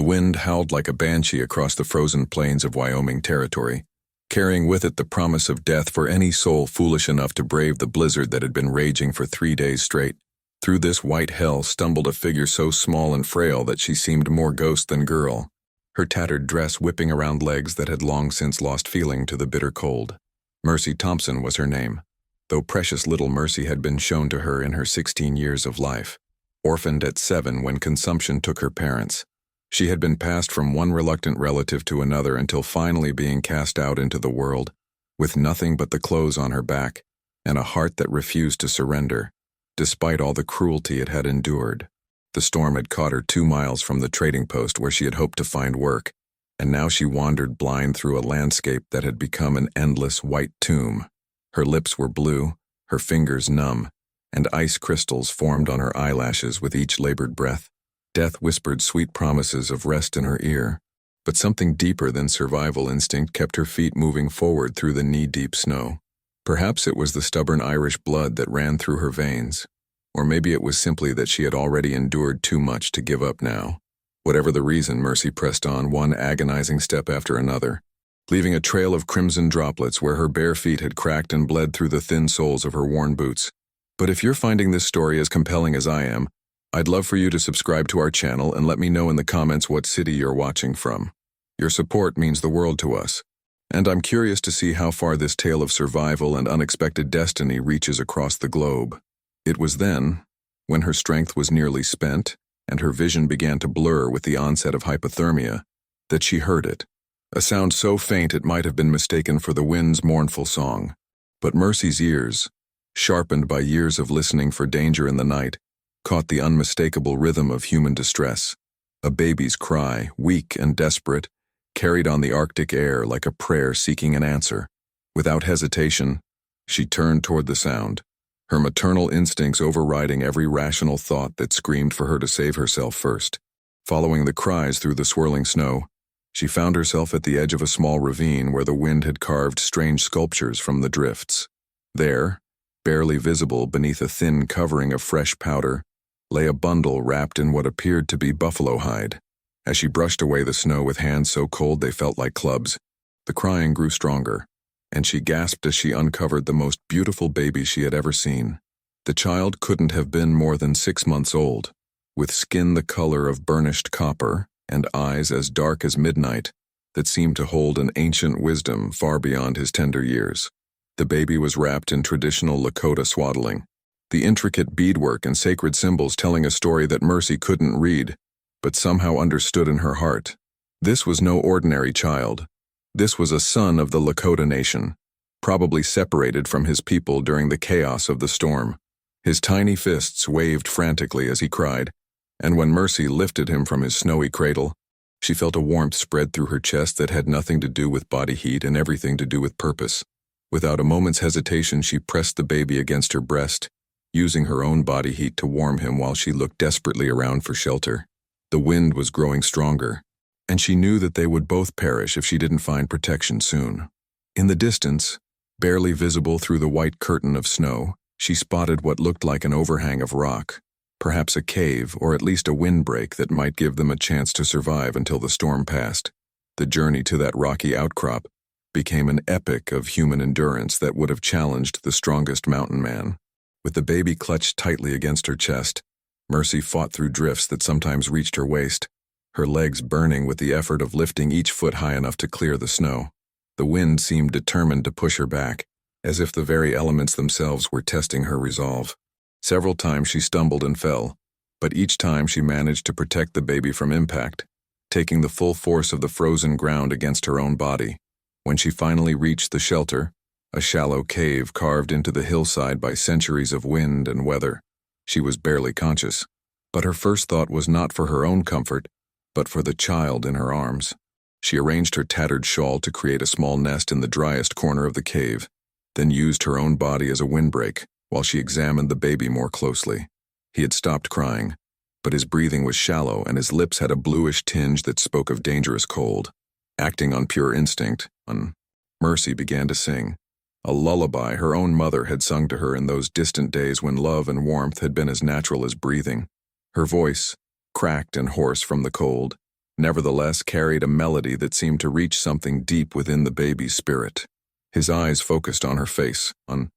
wind howled like a banshee across the frozen plains of Wyoming territory, carrying with it the promise of death for any soul foolish enough to brave the blizzard that had been raging for 3 days straight. Through this white hell stumbled a figure so small and frail that she seemed more ghost than girl, her tattered dress whipping around legs that had long since lost feeling to the bitter cold. Mercy Thompson was her name, though precious little mercy had been shown to her in her 16 years of life. Orphaned at 7 when consumption took her parents, she had been passed from one reluctant relative to another until finally being cast out into the world, with nothing but the clothes on her back and a heart that refused to surrender, despite all the cruelty it had endured. The storm had caught her 2 miles from the trading post where she had hoped to find work, and now she wandered blind through a landscape that had become an endless white tomb. Her lips were blue, her fingers numb, and ice crystals formed on her eyelashes with each labored breath. Death whispered sweet promises of rest in her ear, but something deeper than survival instinct kept her feet moving forward through the knee-deep snow. Perhaps it was the stubborn Irish blood that ran through her veins, or maybe it was simply that she had already endured too much to give up now. Whatever the reason, Mercy pressed on, one agonizing step after another, leaving a trail of crimson droplets where her bare feet had cracked and bled through the thin soles of her worn boots. But if you're finding this story as compelling as I am, I'd love for you to subscribe to our channel and let me know in the comments what city you're watching from. Your support means the world to us, and I'm curious to see how far this tale of survival and unexpected destiny reaches across the globe. It was then, when her strength was nearly spent and her vision began to blur with the onset of hypothermia, that she heard it. A sound so faint it might have been mistaken for the wind's mournful song. But Mercy's ears, sharpened by years of listening for danger in the night, caught the unmistakable rhythm of human distress. A baby's cry, weak and desperate, carried on the Arctic air like a prayer seeking an answer. Without hesitation, she turned toward the sound, her maternal instincts overriding every rational thought that screamed for her to save herself first. Following the cries through the swirling snow, she found herself at the edge of a small ravine where the wind had carved strange sculptures from the drifts. There, barely visible beneath a thin covering of fresh powder, lay a bundle wrapped in what appeared to be buffalo hide. As she brushed away the snow with hands so cold they felt like clubs, the crying grew stronger, and she gasped as she uncovered the most beautiful baby she had ever seen. The child couldn't have been more than 6 months old, with skin the color of burnished copper and eyes as dark as midnight that seemed to hold an ancient wisdom far beyond his tender years. The baby was wrapped in traditional Lakota swaddling, the intricate beadwork and sacred symbols telling a story that Mercy couldn't read, but somehow understood in her heart. This was no ordinary child. This was a son of the Lakota nation, probably separated from his people during the chaos of the storm. His tiny fists waved frantically as he cried, and when Mercy lifted him from his snowy cradle, she felt a warmth spread through her chest that had nothing to do with body heat and everything to do with purpose. Without a moment's hesitation, she pressed the baby against her breast, using her own body heat to warm him while she looked desperately around for shelter. The wind was growing stronger, and she knew that they would both perish if she didn't find protection soon. In the distance, barely visible through the white curtain of snow, she spotted what looked like an overhang of rock, perhaps a cave or at least a windbreak that might give them a chance to survive until the storm passed. The journey to that rocky outcrop became an epic of human endurance that would have challenged the strongest mountain man. With the baby clutched tightly against her chest, Mercy fought through drifts that sometimes reached her waist, her legs burning with the effort of lifting each foot high enough to clear the snow. The wind seemed determined to push her back, as if the very elements themselves were testing her resolve. Several times she stumbled and fell, but each time she managed to protect the baby from impact, taking the full force of the frozen ground against her own body. When she finally reached the shelter, a shallow cave carved into the hillside by centuries of wind and weather, she was barely conscious. But her first thought was not for her own comfort, but for the child in her arms. She arranged her tattered shawl to create a small nest in the driest corner of the cave, then used her own body as a windbreak while she examined the baby more closely. He had stopped crying, but his breathing was shallow and his lips had a bluish tinge that spoke of dangerous cold. Acting on pure instinct, Mercy began to sing, a lullaby her own mother had sung to her in those distant days when love and warmth had been as natural as breathing. Her voice, cracked and hoarse from the cold, nevertheless carried a melody that seemed to reach something deep within the baby's spirit. His eyes focused on her face, and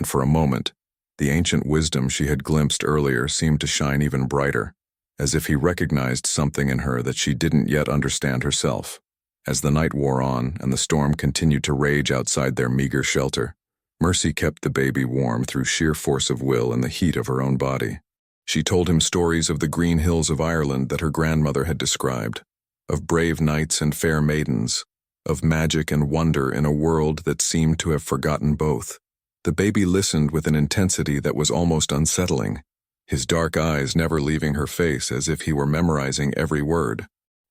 for a moment, the ancient wisdom she had glimpsed earlier seemed to shine even brighter, as if he recognized something in her that she didn't yet understand herself. As the night wore on and the storm continued to rage outside their meager shelter, Mercy kept the baby warm through sheer force of will and the heat of her own body. She told him stories of the green hills of Ireland that her grandmother had described, of brave knights and fair maidens, of magic and wonder in a world that seemed to have forgotten both. The baby listened with an intensity that was almost unsettling, his dark eyes never leaving her face, as if he were memorizing every word,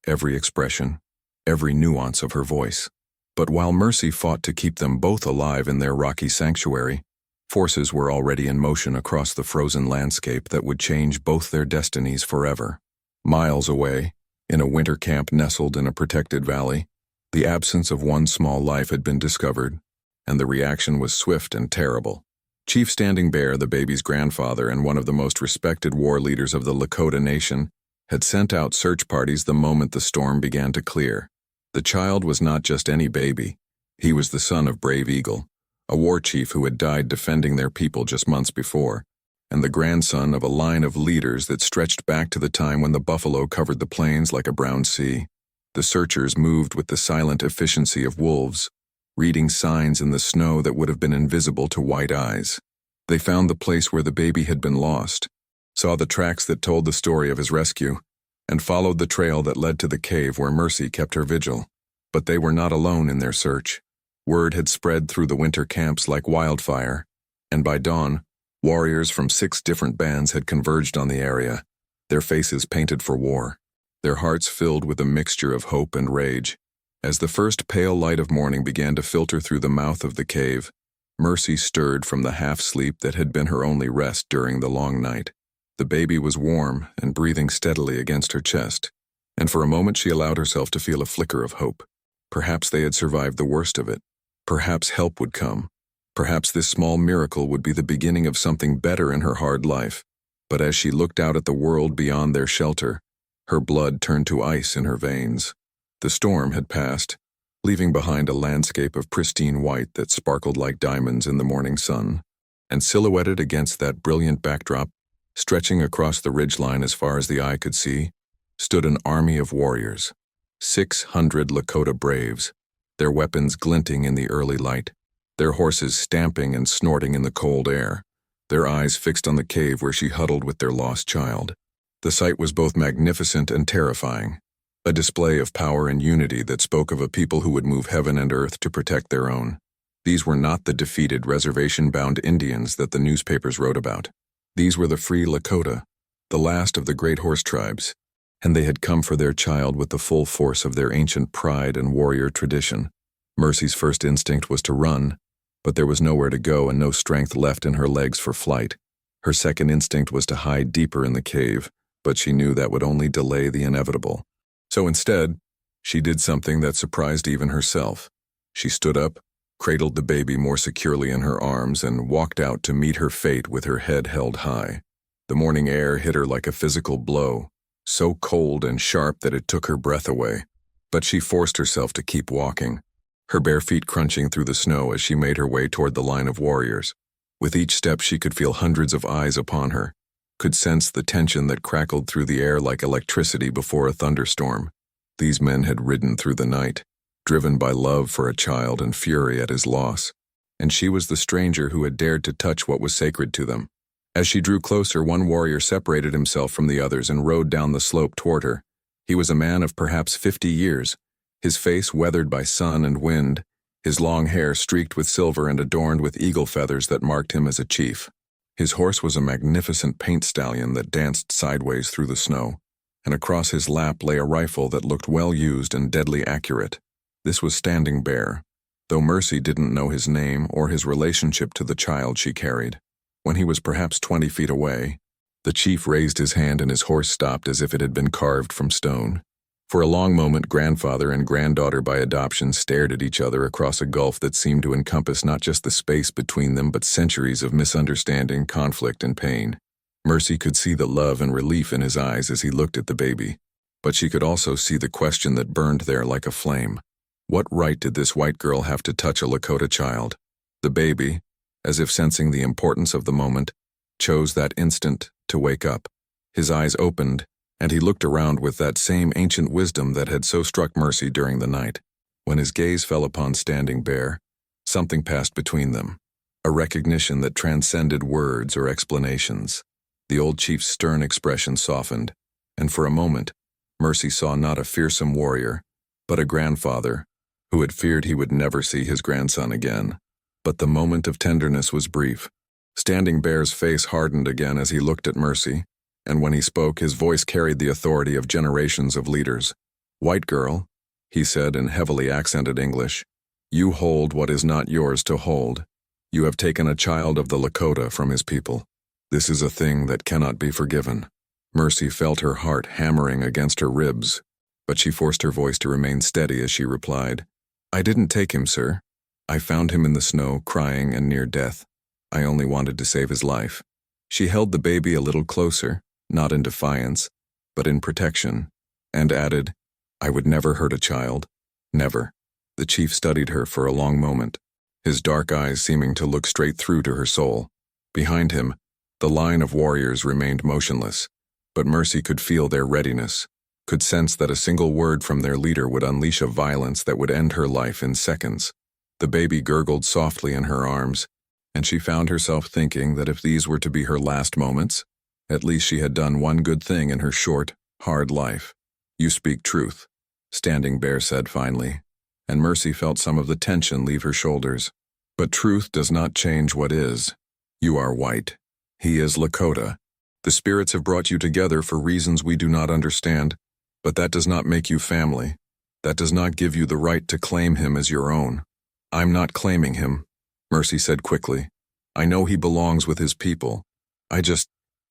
every expression, every nuance of her voice. But while Mercy fought to keep them both alive in their rocky sanctuary, forces were already in motion across the frozen landscape that would change both their destinies forever. Miles away, in a winter camp nestled in a protected valley, the absence of one small life had been discovered, and the reaction was swift and terrible. Chief Standing Bear, the baby's grandfather and one of the most respected war leaders of the Lakota Nation, had sent out search parties the moment the storm began to clear. The child was not just any baby. He was the son of Brave Eagle, a war chief who had died defending their people just months before, and the grandson of a line of leaders that stretched back to the time when the buffalo covered the plains like a brown sea. The searchers moved with the silent efficiency of wolves, reading signs in the snow that would have been invisible to white eyes. They found the place where the baby had been lost, saw the tracks that told the story of his rescue, and followed the trail that led to the cave where Mercy kept her vigil. But they were not alone in their search. Word had spread through the winter camps like wildfire, and by dawn, warriors from 6 different bands had converged on the area, their faces painted for war, their hearts filled with a mixture of hope and rage. As the first pale light of morning began to filter through the mouth of the cave, Mercy stirred from the half-sleep that had been her only rest during the long night. The baby was warm and breathing steadily against her chest, and for a moment she allowed herself to feel a flicker of hope. Perhaps they had survived the worst of it. Perhaps help would come. Perhaps this small miracle would be the beginning of something better in her hard life. But as she looked out at the world beyond their shelter, her blood turned to ice in her veins. The storm had passed, leaving behind a landscape of pristine white that sparkled like diamonds in the morning sun. And silhouetted against that brilliant backdrop, stretching across the ridgeline as far as the eye could see, stood an army of warriors. 600 Lakota braves, their weapons glinting in the early light, their horses stamping and snorting in the cold air, their eyes fixed on the cave where she huddled with their lost child. The sight was both magnificent and terrifying, a display of power and unity that spoke of a people who would move heaven and earth to protect their own. These were not the defeated reservation-bound Indians that the newspapers wrote about. These were the free Lakota, the last of the great horse tribes, and they had come for their child with the full force of their ancient pride and warrior tradition. Mercy's first instinct was to run, but there was nowhere to go and no strength left in her legs for flight. Her second instinct was to hide deeper in the cave, but she knew that would only delay the inevitable. So instead, she did something that surprised even herself. She stood up, cradled the baby more securely in her arms, and walked out to meet her fate with her head held high. The morning air hit her like a physical blow, so cold and sharp that it took her breath away. But she forced herself to keep walking, her bare feet crunching through the snow as she made her way toward the line of warriors. With each step she could feel hundreds of eyes upon her, could sense the tension that crackled through the air like electricity before a thunderstorm. These men had ridden through the night, driven by love for a child and fury at his loss, and she was the stranger who had dared to touch what was sacred to them. As she drew closer, one warrior separated himself from the others and rode down the slope toward her. He was a man of perhaps 50 years, his face weathered by sun and wind, his long hair streaked with silver and adorned with eagle feathers that marked him as a chief. His horse was a magnificent paint stallion that danced sideways through the snow, and across his lap lay a rifle that looked well used and deadly accurate. This was Standing Bear, though Mercy didn't know his name or his relationship to the child she carried. When he was perhaps 20 feet away, the chief raised his hand and his horse stopped as if it had been carved from stone. For a long moment, grandfather and granddaughter by adoption stared at each other across a gulf that seemed to encompass not just the space between them but centuries of misunderstanding, conflict, and pain. Mercy could see the love and relief in his eyes as he looked at the baby. But she could also see the question that burned there like a flame. What right did this white girl have to touch a Lakota child? The baby, as if sensing the importance of the moment, chose that instant to wake up. His eyes opened, and he looked around with that same ancient wisdom that had so struck Mercy during the night. When his gaze fell upon Standing Bear, something passed between them, a recognition that transcended words or explanations. The old chief's stern expression softened, and for a moment, Mercy saw not a fearsome warrior, but a grandfather who had feared he would never see his grandson again. But the moment of tenderness was brief. Standing Bear's face hardened again as he looked at Mercy, and when he spoke, his voice carried the authority of generations of leaders. "White girl," he said in heavily accented English, "you hold what is not yours to hold. You have taken a child of the Lakota from his people. This is a thing that cannot be forgiven." Mercy felt her heart hammering against her ribs, but she forced her voice to remain steady as she replied, "I didn't take him, sir. I found him in the snow, crying and near death. I only wanted to save his life." She held the baby a little closer, not in defiance, but in protection, and added, "I would never hurt a child. Never." The chief studied her for a long moment, his dark eyes seeming to look straight through to her soul. Behind him, the line of warriors remained motionless, but Mercy could feel their readiness, could sense that a single word from their leader would unleash a violence that would end her life in seconds. The baby gurgled softly in her arms, and she found herself thinking that if these were to be her last moments, at least she had done one good thing in her short, hard life. "You speak truth," Standing Bear said finally, and Mercy felt some of the tension leave her shoulders. "But truth does not change what is. You are white. He is Lakota. The spirits have brought you together for reasons we do not understand, but that does not make you family. That does not give you the right to claim him as your own." "I'm not claiming him," Mercy said quickly. "I know he belongs with his people. I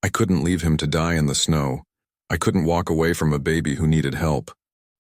couldn't leave him to die in the snow. I couldn't walk away from a baby who needed help.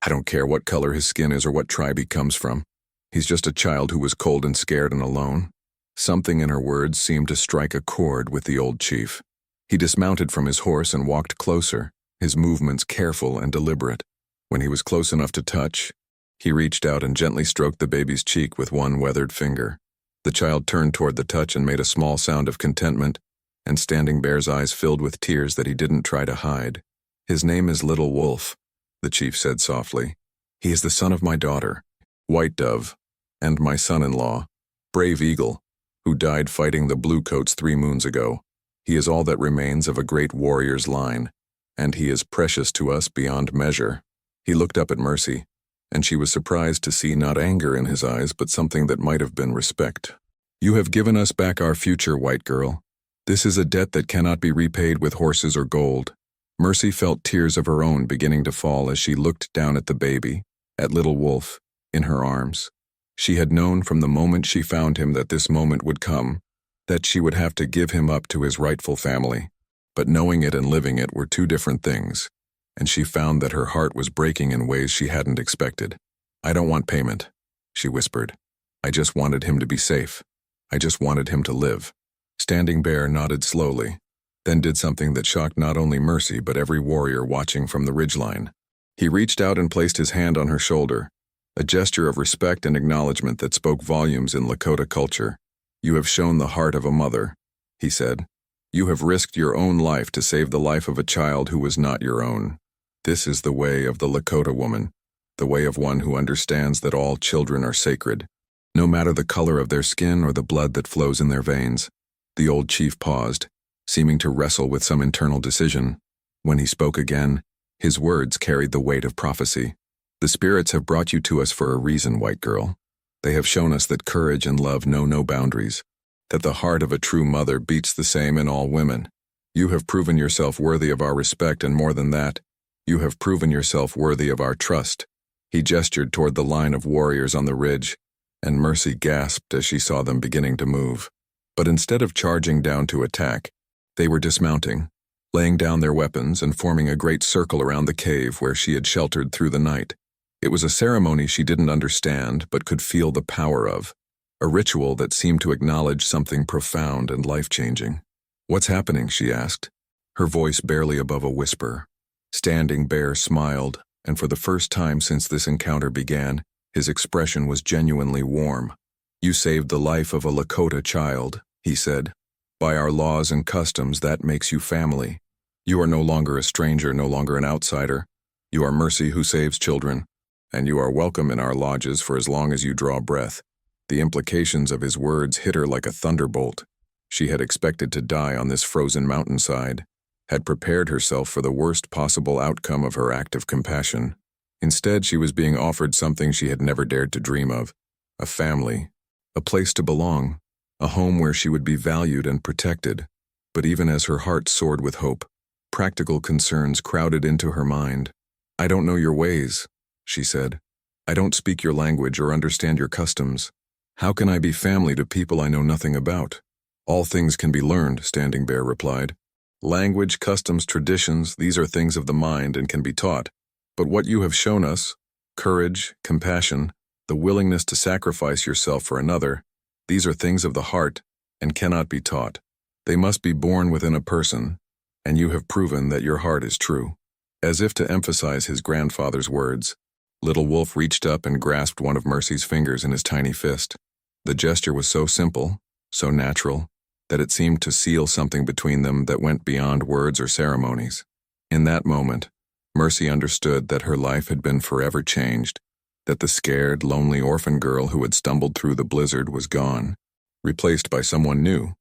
I don't care what color his skin is or what tribe he comes from. He's just a child who was cold and scared and alone." Something in her words seemed to strike a chord with the old chief. He dismounted from his horse and walked closer, his movements careful and deliberate. When he was close enough to touch, he reached out and gently stroked the baby's cheek with one weathered finger. The child turned toward the touch and made a small sound of contentment, and Standing Bear's eyes filled with tears that he didn't try to hide. "His name is Little Wolf," the chief said softly. "He is the son of my daughter, White Dove, and my son-in-law, Brave Eagle, who died fighting the Bluecoats 3 moons ago. He is all that remains of a great warrior's line, and he is precious to us beyond measure." He looked up at Mercy, and she was surprised to see not anger in his eyes, but something that might have been respect. "You have given us back our future, white girl. This is a debt that cannot be repaid with horses or gold." Mercy felt tears of her own beginning to fall as she looked down at the baby, at Little Wolf, in her arms. She had known from the moment she found him that this moment would come, that she would have to give him up to his rightful family. But knowing it and living it were two different things, and she found that her heart was breaking in ways she hadn't expected. "I don't want payment," she whispered. "I just wanted him to be safe. I just wanted him to live." Standing Bear nodded slowly, then did something that shocked not only Mercy but every warrior watching from the ridgeline. He reached out and placed his hand on her shoulder, a gesture of respect and acknowledgement that spoke volumes in Lakota culture. "You have shown the heart of a mother," he said. "You have risked your own life to save the life of a child who was not your own. This is the way of the Lakota woman, the way of one who understands that all children are sacred, no matter the color of their skin or the blood that flows in their veins." The old chief paused, seeming to wrestle with some internal decision. When he spoke again, his words carried the weight of prophecy. "The spirits have brought you to us for a reason, white girl. They have shown us that courage and love know no boundaries, that the heart of a true mother beats the same in all women. You have proven yourself worthy of our respect, and more than that, you have proven yourself worthy of our trust." He gestured toward the line of warriors on the ridge, and Mercy gasped as she saw them beginning to move. But instead of charging down to attack, they were dismounting, laying down their weapons and forming a great circle around the cave where she had sheltered through the night. It was a ceremony she didn't understand but could feel the power of, a ritual that seemed to acknowledge something profound and life-changing. "What's happening?" she asked, her voice barely above a whisper. Standing Bear smiled, and for the first time since this encounter began, his expression was genuinely warm. "You saved the life of a Lakota child," he said. "By our laws and customs, that makes you family. You are no longer a stranger, no longer an outsider. You are Mercy who saves children, and you are welcome in our lodges for as long as you draw breath." The implications of his words hit her like a thunderbolt. She had expected to die on this frozen mountainside, had prepared herself for the worst possible outcome of her act of compassion. Instead, she was being offered something she had never dared to dream of: a family, a place to belong, a home where she would be valued and protected. But even as her heart soared with hope, practical concerns crowded into her mind. "I don't know your ways," she said. "I don't speak your language or understand your customs. How can I be family to people I know nothing about?" "All things can be learned," Standing Bear replied. "Language, customs, traditions, these are things of the mind and can be taught. But what you have shown us, courage, compassion, the willingness to sacrifice yourself for another, these are things of the heart and cannot be taught. They must be born within a person, and you have proven that your heart is true." As if to emphasize his grandfather's words, Little Wolf reached up and grasped one of Mercy's fingers in his tiny fist. The gesture was so simple, so natural, that it seemed to seal something between them that went beyond words or ceremonies. In that moment, Mercy understood that her life had been forever changed, that the scared, lonely orphan girl who had stumbled through the blizzard was gone, replaced by someone new,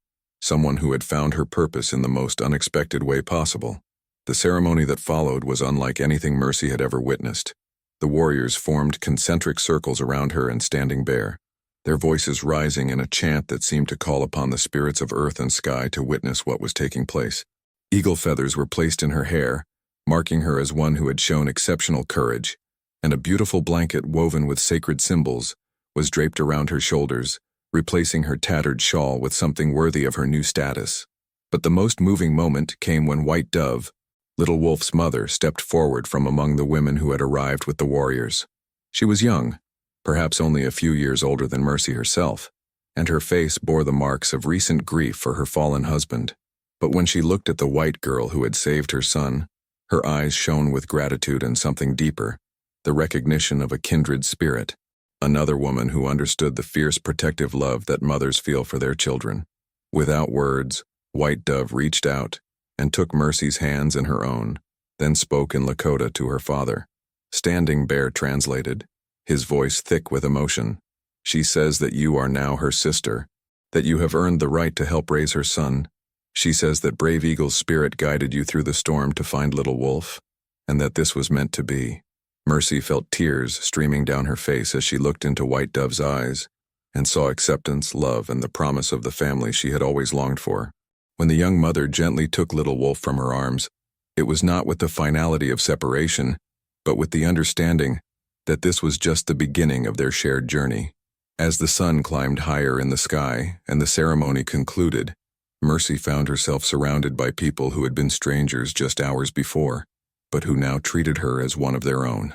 someone who had found her purpose in the most unexpected way possible. The ceremony that followed was unlike anything Mercy had ever witnessed. The warriors formed concentric circles around her and Standing Bear, their voices rising in a chant that seemed to call upon the spirits of earth and sky to witness what was taking place. Eagle feathers were placed in her hair, marking her as one who had shown exceptional courage, and a beautiful blanket woven with sacred symbols was draped around her shoulders, replacing her tattered shawl with something worthy of her new status. But the most moving moment came when White Dove, Little Wolf's mother, stepped forward from among the women who had arrived with the warriors. She was young, perhaps only a few years older than Mercy herself, and her face bore the marks of recent grief for her fallen husband. But when she looked at the white girl who had saved her son, her eyes shone with gratitude and something deeper, the recognition of a kindred spirit, another woman who understood the fierce protective love that mothers feel for their children. Without words, White Dove reached out and took Mercy's hands in her own, then spoke in Lakota to her father. Standing Bear translated, his voice thick with emotion. "She says that you are now her sister, that you have earned the right to help raise her son. She says that Brave Eagle's spirit guided you through the storm to find Little Wolf, and that this was meant to be." Mercy felt tears streaming down her face as she looked into White Dove's eyes and saw acceptance, love, and the promise of the family she had always longed for. When the young mother gently took Little Wolf from her arms, it was not with the finality of separation, but with the understanding that this was just the beginning of their shared journey. As the sun climbed higher in the sky and the ceremony concluded, Mercy found herself surrounded by people who had been strangers just hours before, but who now treated her as one of their own.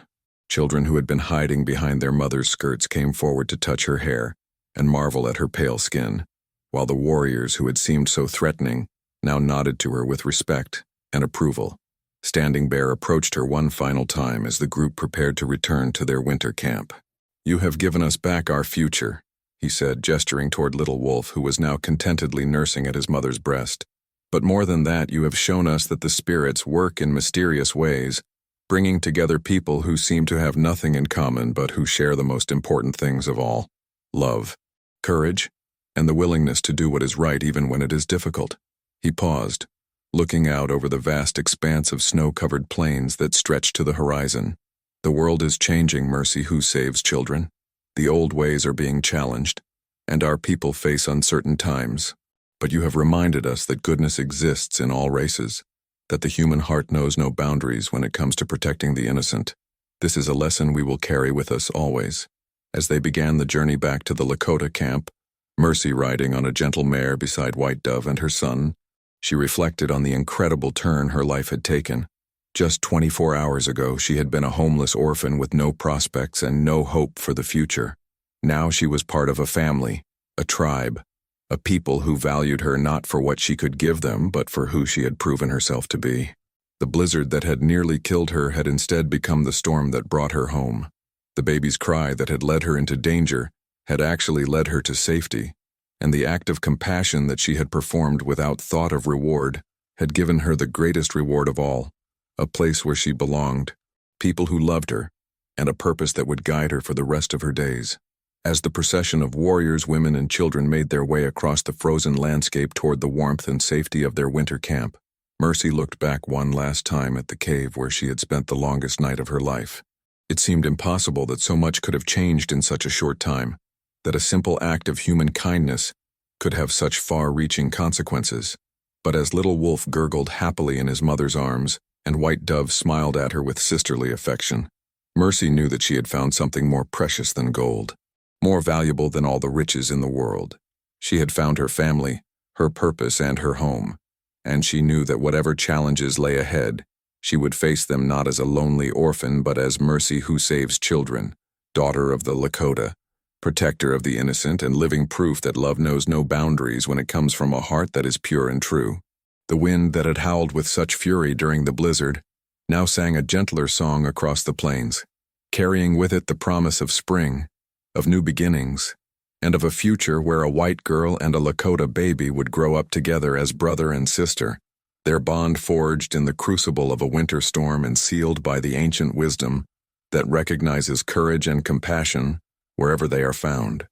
Children who had been hiding behind their mother's skirts came forward to touch her hair and marvel at her pale skin, while the warriors who had seemed so threatening now nodded to her with respect and approval. Standing Bear approached her one final time as the group prepared to return to their winter camp. "You have given us back our future," he said, gesturing toward Little Wolf, who was now contentedly nursing at his mother's breast. "But more than that, you have shown us that the spirits work in mysterious ways, bringing together people who seem to have nothing in common but who share the most important things of all: love, courage, and the willingness to do what is right even when it is difficult." He paused, looking out over the vast expanse of snow-covered plains that stretched to the horizon. "The world is changing, Mercy, who saves children. The old ways are being challenged, and our people face uncertain times. But you have reminded us that goodness exists in all races, that the human heart knows no boundaries when it comes to protecting the innocent. This is a lesson we will carry with us always." As they began the journey back to the Lakota camp, Mercy riding on a gentle mare beside White Dove and her son, she reflected on the incredible turn her life had taken. Just 24 hours ago, she had been a homeless orphan with no prospects and no hope for the future. Now she was part of a family, a tribe, a people who valued her not for what she could give them, but for who she had proven herself to be. The blizzard that had nearly killed her had instead become the storm that brought her home. The baby's cry that had led her into danger had actually led her to safety, and the act of compassion that she had performed without thought of reward had given her the greatest reward of all, a place where she belonged, people who loved her, and a purpose that would guide her for the rest of her days. As the procession of warriors, women, and children made their way across the frozen landscape toward the warmth and safety of their winter camp, Mercy looked back one last time at the cave where she had spent the longest night of her life. It seemed impossible that so much could have changed in such a short time, that a simple act of human kindness could have such far-reaching consequences. But as little Wolf gurgled happily in his mother's arms, and White Dove smiled at her with sisterly affection, Mercy knew that she had found something more precious than gold, more valuable than all the riches in the world. She had found her family, her purpose, and her home, and she knew that whatever challenges lay ahead, she would face them not as a lonely orphan but as Mercy who saves children, daughter of the Lakota, protector of the innocent, and living proof that love knows no boundaries when it comes from a heart that is pure and true. The wind that had howled with such fury during the blizzard now sang a gentler song across the plains, carrying with it the promise of spring, of new beginnings, and of a future where a white girl and a Lakota baby would grow up together as brother and sister, their bond forged in the crucible of a winter storm and sealed by the ancient wisdom that recognizes courage and compassion wherever they are found.